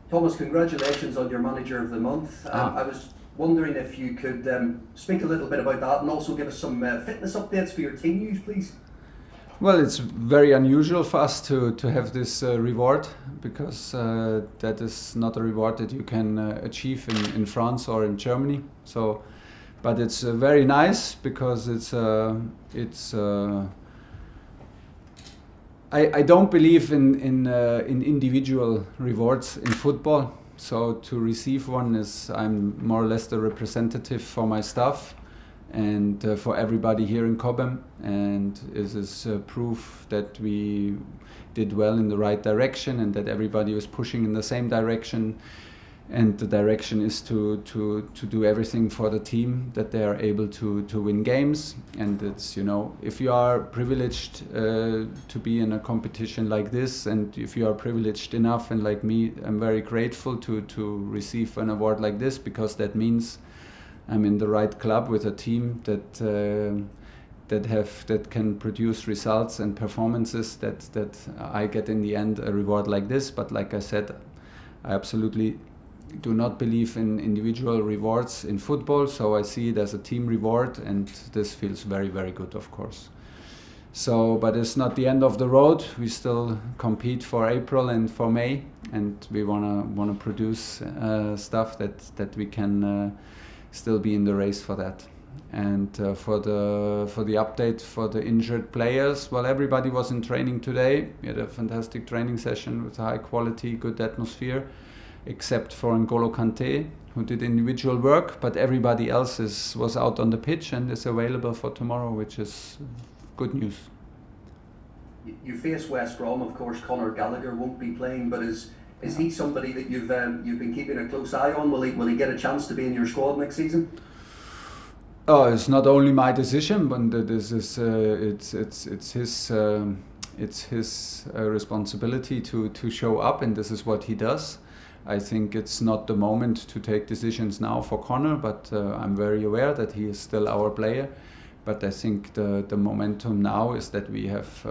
Thomas, congratulations on your Manager of the Month. I was wondering if you could speak a little bit about that and also give us some fitness updates for your team news, please. Well, it's very unusual for us to have this reward, because that is not a reward that you can achieve in France or in Germany. So, but it's very nice because I don't believe in individual rewards in football. So to receive one is, I'm more or less the representative for my staff and for everybody here in Cobham, and this is proof that we did well in the right direction and that everybody was pushing in the same direction. And the direction is to do everything for the team, that they are able to win games. And it's, if you are privileged to be in a competition like this, and if you are privileged enough, and like me, I'm very grateful to receive an award like this, because that means I'm in the right club with a team that can produce results and performances that I get in the end a reward like this. But like I said, I absolutely do not believe in individual rewards in football, so I see it as a team reward, and this feels very, very good, of course. So, but it's not the end of the road. We still compete for April and for May, and we wanna produce stuff that we can still be in the race for that. And for the update for the injured players, well, everybody was in training today. We had a fantastic training session with high quality, good atmosphere, except for Ngolo Kante, who did individual work, but everybody else was out on the pitch and is available for tomorrow, which is good news. You face West Brom, of course. Conor Gallagher won't be playing, but is he somebody that you've been keeping a close eye on? Will he get a chance to be in your squad next season? Oh, it's not only my decision, but this is it's his responsibility to show up, and this is what he does. I think it's not the moment to take decisions now for Conor, but I'm very aware that he is still our player. But I think the momentum now is that we have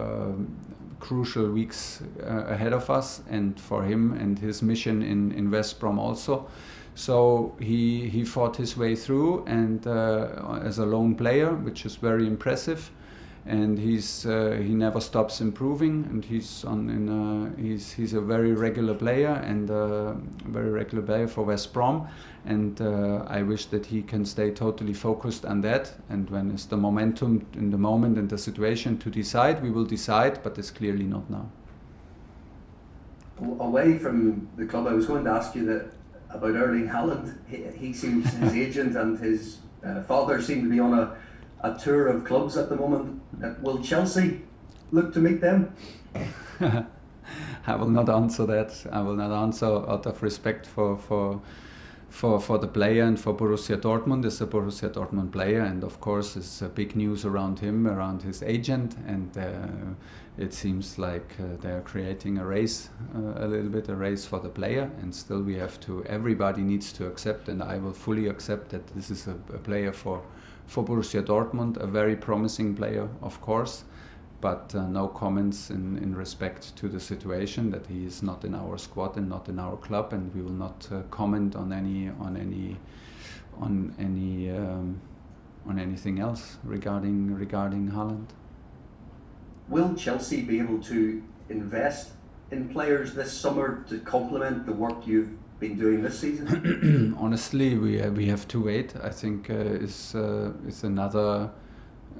crucial weeks ahead of us, and for him and his mission in West Brom also. So he fought his way through, and as a lone player, which is very impressive. And he never stops improving, and he's a very regular player, and a very regular player for West Brom, and I wish that he can stay totally focused on that. And when it's the momentum in the moment and the situation to decide, we will decide, but it's clearly not now. Away from the club, I was going to ask you about Erling Haaland. He seems, his agent and his father seem to be on a tour of clubs at the moment. Will Chelsea look to meet them? I will not answer that. I will not answer out of respect for the player and for Borussia Dortmund. It's a Borussia Dortmund player, and of course it's big news around him, around his agent, and it seems like they're creating a race, a little bit a race for the player, and still everybody needs to accept, and I will fully accept that this is a player for Borussia Dortmund, a very promising player, of course, but no comments in respect to the situation that he is not in our squad and not in our club, and we will not comment on anything else regarding Haaland. Will Chelsea be able to invest in players this summer to complement the work you've been doing this season? Honestly, we have to wait. I think it's another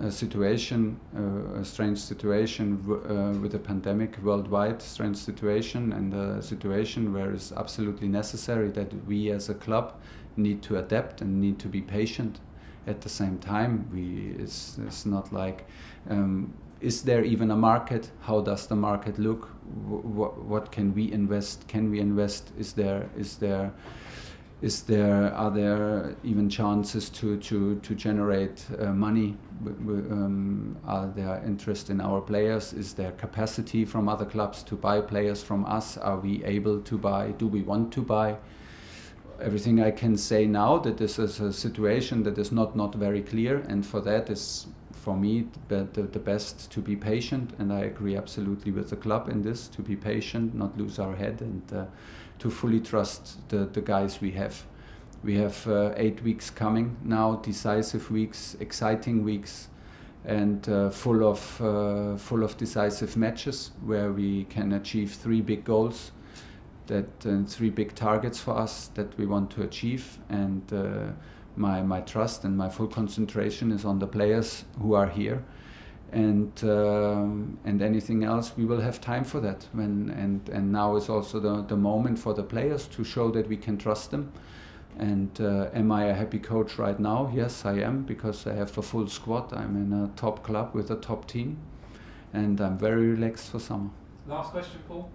situation, a strange situation with a pandemic worldwide, strange situation, and a situation where it's absolutely necessary that we as a club need to adapt and need to be patient. At the same time, it's not like. Is there even a market? How does the market look? What can we invest? Can we invest? Are there even chances to generate money? Are there interest in our players? Is there capacity from other clubs to buy players from us? Are we able to buy? Do we want to buy? Everything I can say now that this is a situation that is not very clear, and for that is for me the best to be patient, and I agree absolutely with the club in this, to be patient, not lose our head, and to fully trust the guys we have. We have 8 weeks coming now, decisive weeks, exciting weeks, and full of decisive matches where we can achieve 3 big goals, that 3 big targets for us that we want to achieve. And my trust and my full concentration is on the players who are here, and anything else we will have time for that. And now is also the moment for the players to show that we can trust them. And am I a happy coach right now? Yes, I am, because I have a full squad. I'm in a top club with a top team, and I'm very relaxed for summer. Last question, Paul.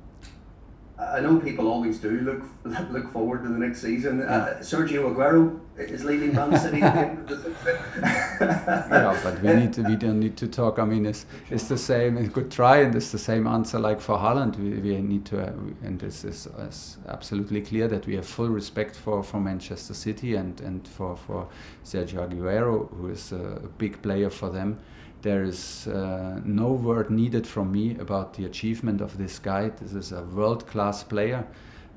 I know people always do look forward to the next season. Sergio Aguero is leaving Man City at the end of the season. Yeah, but we don't need to talk. I mean, it's the same. It's a good try, and it's the same answer like for Haaland. We need to, and this is absolutely clear that we have full respect for Manchester City and for Sergio Aguero, who is a big player for them. There is no word needed from me about the achievement of this guy. This is a world-class player.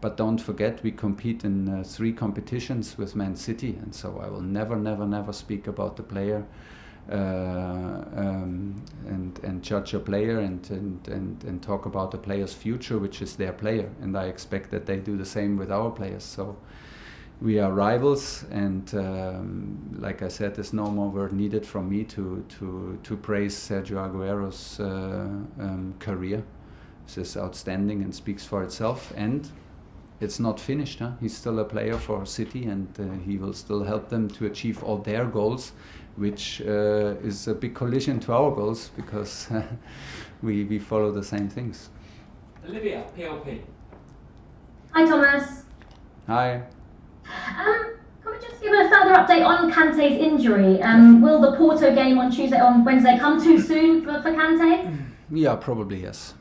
But don't forget, we compete in 3 competitions with Man City, and so I will never speak about the player and judge a player and talk about the player's future, which is their player. And I expect that they do the same with our players. So we are rivals, and like I said, there's no more word needed from me to praise Sergio Aguero's career. This is outstanding and speaks for itself, and it's not finished. He's still a player for City, and he will still help them to achieve all their goals, which is a big collision to our goals, because we follow the same things. Olivia, PLP. Hi, Thomas. Hi. Can we just give a further update on Kante's injury? Will the Porto game on Wednesday come too soon for Kante? Yeah, probably yes.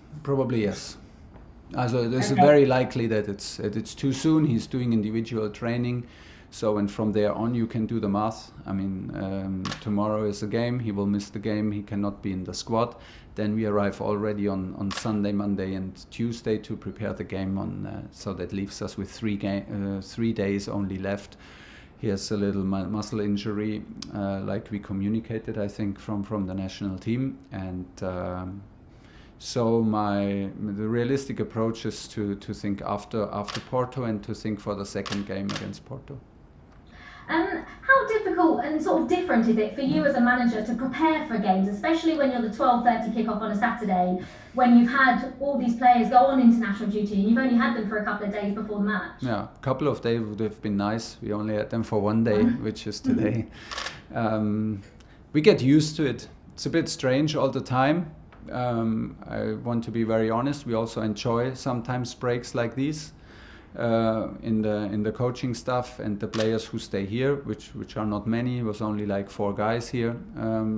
Also, it's very likely that it's too soon. He's doing individual training, so and from there on you can do the math. I mean, tomorrow is a game. He will miss the game. He cannot be in the squad. Then we arrive already on Sunday, Monday, and Tuesday to prepare the game on. So that leaves us with 3 days only left. He has a little muscle injury, like we communicated, I think, from the national team, and. So the realistic approach is to think after Porto, and to think for the second game against Porto. How difficult and sort of different is it for you as a manager to prepare for games, especially when you're the 12:30 kickoff on a Saturday, when you've had all these players go on international duty and you've only had them for a couple of days before the match? Yeah, a couple of days would have been nice. We only had them for 1 day, which is today. We get used to it. It's a bit strange all the time. I want to be very honest. We also enjoy sometimes breaks like these in the coaching staff and the players who stay here, which are not many. It was only like 4 guys here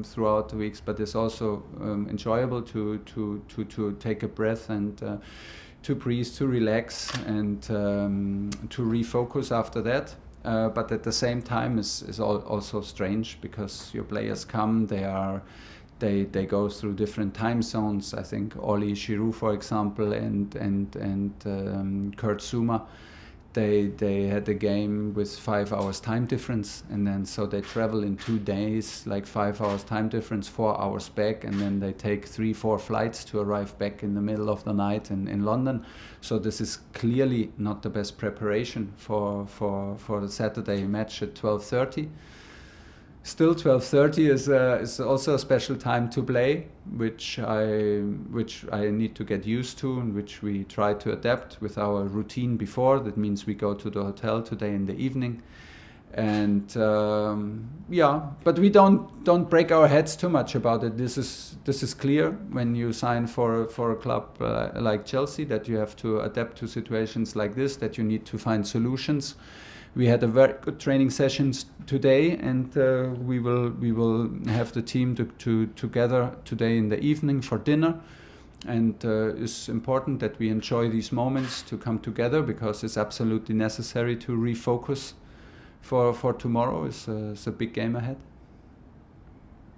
throughout the weeks, but it's also enjoyable to take a breath and to breathe, to relax, and to refocus after that. But at the same time, is also strange, because your players come. They go through different time zones. I think Oli Giroud, for example, and Kurt Zouma, they had a game with 5 hours time difference, and then so they travel in 2 days, like 5 hours time difference, 4 hours back, and then they take 3-4 flights to arrive back in the middle of the night in London. So this is clearly not the best preparation for the Saturday match at 12:30. Still, 12:30 is also a special time to play, which I need to get used to, and which we try to adapt with our routine before. That means we go to the hotel today in the evening, and but we don't break our heads too much about it. This is clear when you sign for a club like Chelsea, that you have to adapt to situations like this, that you need to find solutions. We had a very good training sessions today, and we will have the team together today in the evening for dinner. And it's important that we enjoy these moments to come together, because it's absolutely necessary to refocus for tomorrow. It's a big game ahead.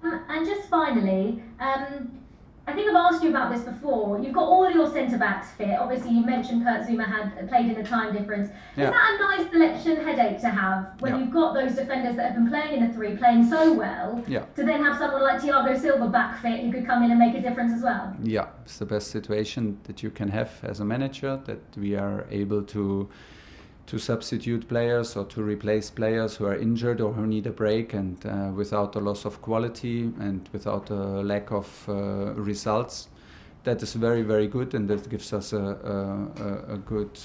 And just just finally, I think I've asked you about this before. You've got all your centre-backs fit. Obviously, you mentioned Kurt Zouma had played in the time difference. Yeah. Is that a nice selection headache to have when Yeah. you've got those defenders that have been playing in the three, playing so well, Yeah. to then have someone like Thiago Silva back fit who could come in and make a difference as well? Yeah, it's the best situation that you can have as a manager, that we are able to substitute players or to replace players who are injured or who need a break, and without a loss of quality and without a lack of results. That is very, very good, and that gives us a good,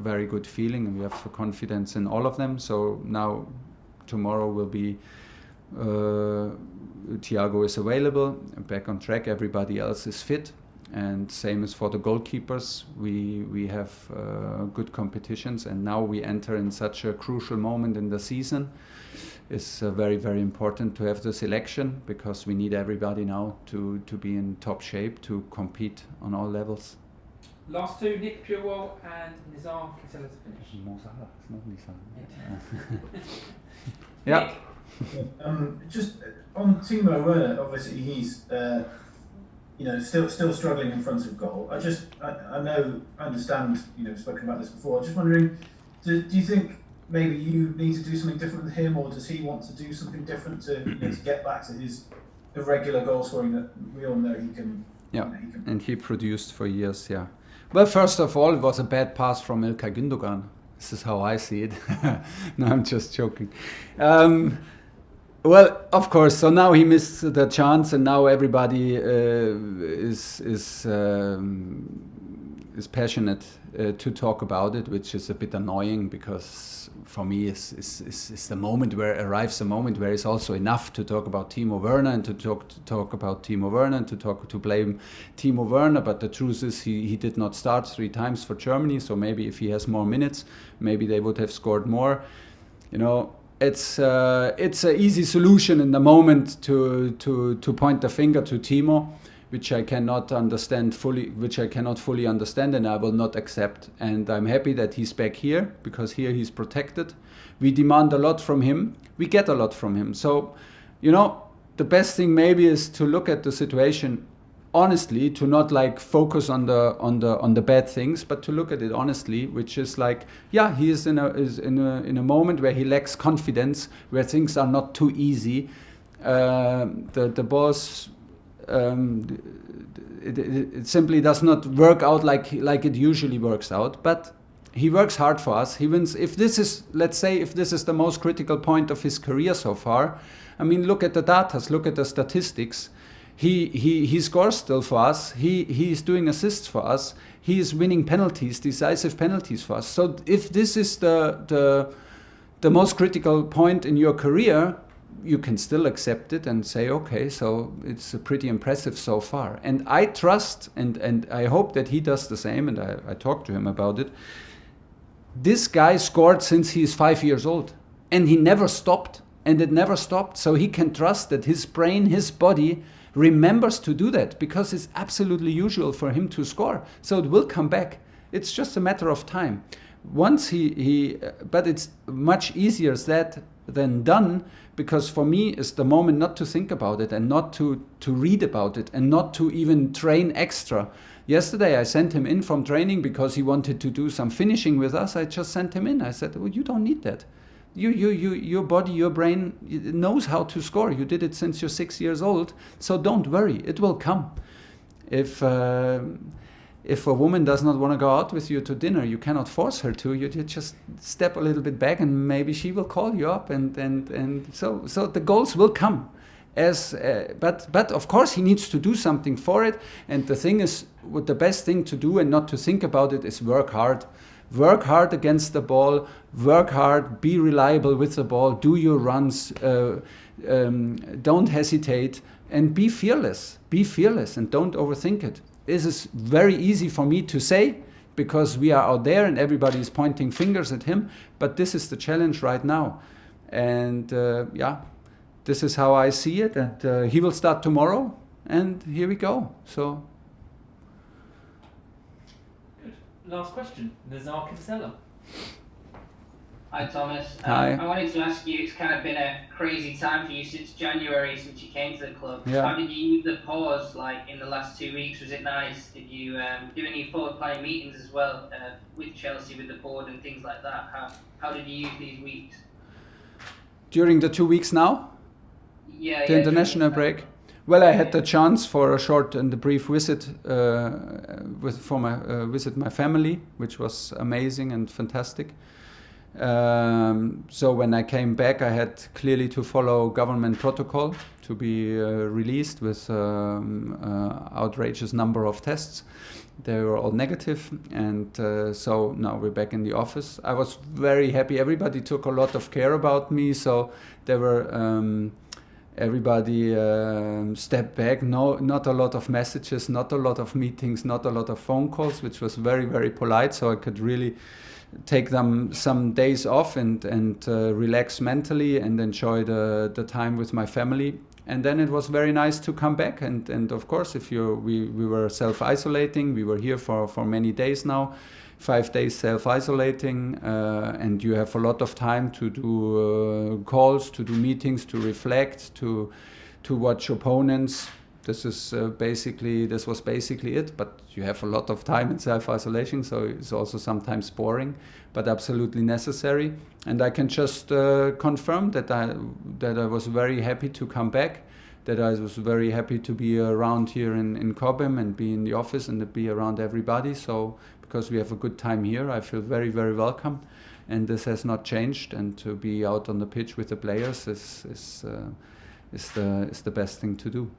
very good feeling, and we have confidence in all of them. So now, tomorrow will be Thiago is available, back on track. Everybody else is fit. And same as for the goalkeepers, we have good competitions, and now we enter in such a crucial moment in the season. It's very, very important to have the selection, because we need everybody now to be in top shape to compete on all levels. Last two, Nick Purewell and Nizar Kisela to finish. Yeah. Just on Timo Werner, obviously he's still struggling in front of goal. I understand, spoken about this before. Just wondering, do you think maybe you need to do something different with him, or does he want to do something different to get back to his irregular goal scoring that we all know he can? Yeah, and he produced for years. Yeah. Well, first of all, it was a bad pass from İlkay Gündoğan. This is how I see it. No, I'm just joking. Well, of course. So now he missed the chance, and now everybody is passionate to talk about it, which is a bit annoying, because for me, it's the moment where arrives a moment where it's also enough to talk about Timo Werner and to talk about Timo Werner and to blame Timo Werner. But the truth is, he did not start 3 times for Germany. So maybe if he has more minutes, maybe they would have scored more. It's an easy solution in the moment to point the finger to Timo, which I cannot fully understand, and I will not accept. And I'm happy that he's back here, because here he's protected. We demand a lot from him. We get a lot from him. So, the best thing maybe is to look at the situation honestly, to not focus on the bad things, but to look at it honestly, which is he is in a moment where he lacks confidence, where things are not too easy. The balls, it simply does not work out like it usually works out. But he works hard for us. He wins. If this is the most critical point of his career so far, I mean, look at the data, look at the statistics. He scores still for us. He is doing assists for us. He is winning penalties, decisive penalties for us. So if this is the most critical point in your career, you can still accept it and say, okay, so it's pretty impressive so far. And I trust and I hope that he does the same, and I talked to him about it. This guy scored since he is 5 years old, and he never stopped, and it never stopped. So he can trust that his brain, his body remembers to do that, because it's absolutely usual for him to score. So it will come back. It's just a matter of time. Once but it's much easier said than done, because for me it's the moment not to think about it and not to read about it and not to even train extra. Yesterday I sent him in from training because he wanted to do some finishing with us. I just sent him in. I said, well, you don't need that. Your body, your brain knows how to score. You did it since you're 6 years old, so don't worry, it will come. If a woman does not want to go out with you to dinner, you cannot force her to. You just step a little bit back, and maybe she will call you up, and so the goals will come. But of course he needs to do something for it. And the thing is, what the best thing to do and not to think about it is work hard. Work hard against the ball, work hard, be reliable with the ball, do your runs, don't hesitate, and be fearless. Be fearless and don't overthink it. This is very easy for me to say, because we are out there and everybody is pointing fingers at him, but this is the challenge right now. And this is how I see it, and he will start tomorrow, and here we go. So. Last question, Nizar Kinsella. Hi Thomas. Hi. I wanted to ask you, it's kind of been a crazy time for you since January, since you came to the club. Yeah. How did you use the pause like in the last 2 weeks? Was it nice? Did you do any forward planning meetings as well with Chelsea, with the board and things like that? How did you use these weeks? During the 2 weeks now? Yeah. The international break? Well, I had the chance for a short and a brief visit visit my family, which was amazing and fantastic. So when I came back, I had clearly to follow government protocol to be released with outrageous number of tests. They were all negative, and so now we're back in the office. I was very happy. Everybody took a lot of care about me, so there were everybody stepped back. No, not a lot of messages, not a lot of meetings, not a lot of phone calls, which was very, very polite. So I could really take them some days off and relax mentally and enjoy the time with my family. And then it was very nice to come back. And of course, we were self-isolating. We were here for many days now, 5 days self-isolating, and you have a lot of time to do calls, to do meetings, to reflect, to watch opponents. This was basically it. But you have a lot of time in self-isolation, so it's also sometimes boring, but absolutely necessary. And I can just confirm that I was very happy to come back, that I was very happy to be around here in Cobham and be in the office and to be around everybody. So because we have a good time here, I feel very, very welcome, and this has not changed. And to be out on the pitch with the players is the best thing to do.